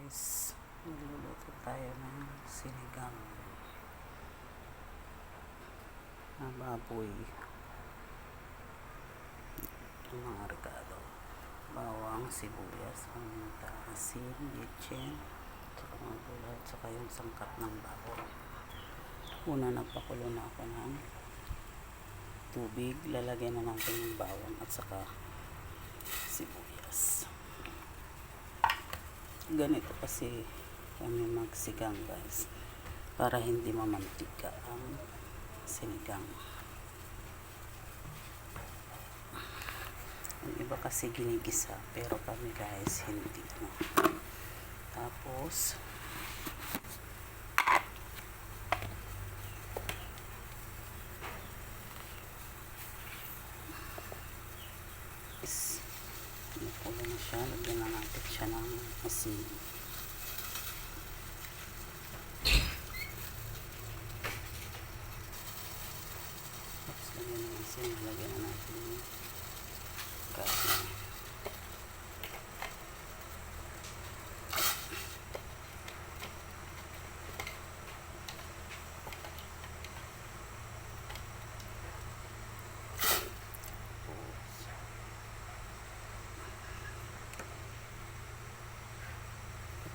guys, magluluto tayo ng sinigang na baboy. Yung mga regalo, bawang, sibuyas, paminta, asin, litsin, tsaka mga gulay, tsaka yung sangkap ng bawang. Una, nagpakulo na ako ng tubig. Lalagyan na natin yung bawang at saka sibuyas. Ganito kasi kami magsigang guys, para hindi mamantika ang sinigang. Yung iba kasi ginigisa, pero kami guys hindi na. Tapos nakulo na siya, lagyan na natin siya ng asin. Tapos lagyan ng asin, lagyan na natin yung karne.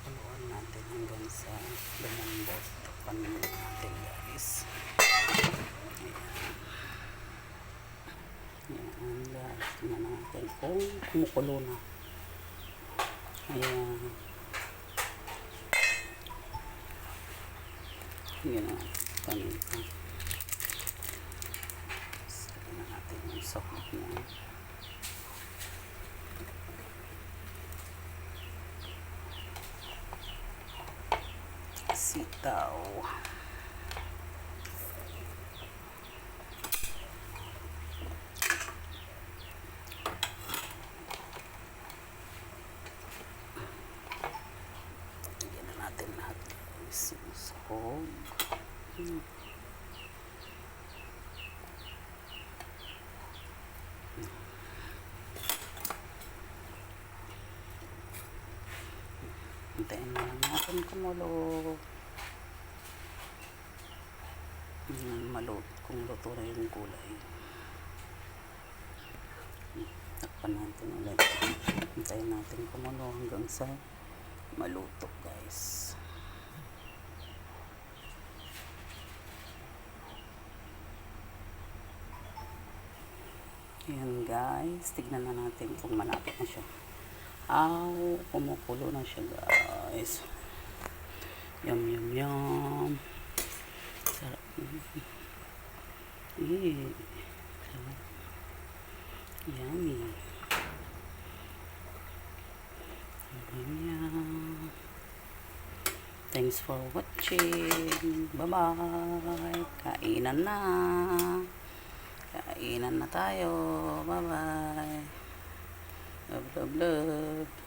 Pakuluan natin hanggang sa lumambot. Panin natin guys. Ayan guys, tingnan natin kung kumukulo na. Ayan. Tingnan natin paminta. Tingnan natin yung sokot niya. Sitaw. Lagyan na natin lahat guys. Sahog. Hintayin na lang natin kumulo. Kung luto na yung gulay, takpan natin ulit. Hintayin natin kumulo hanggang sa maluto guys. Ayan guys, tignan na natin kung malapit na siya. Kumukulo na siya guys. Yum yum yum. Sarap. Sarap. Yummy. Yum. Thanks for watching. Bye bye. Kainan na. Kainan na tayo. Bye bye. Love love love.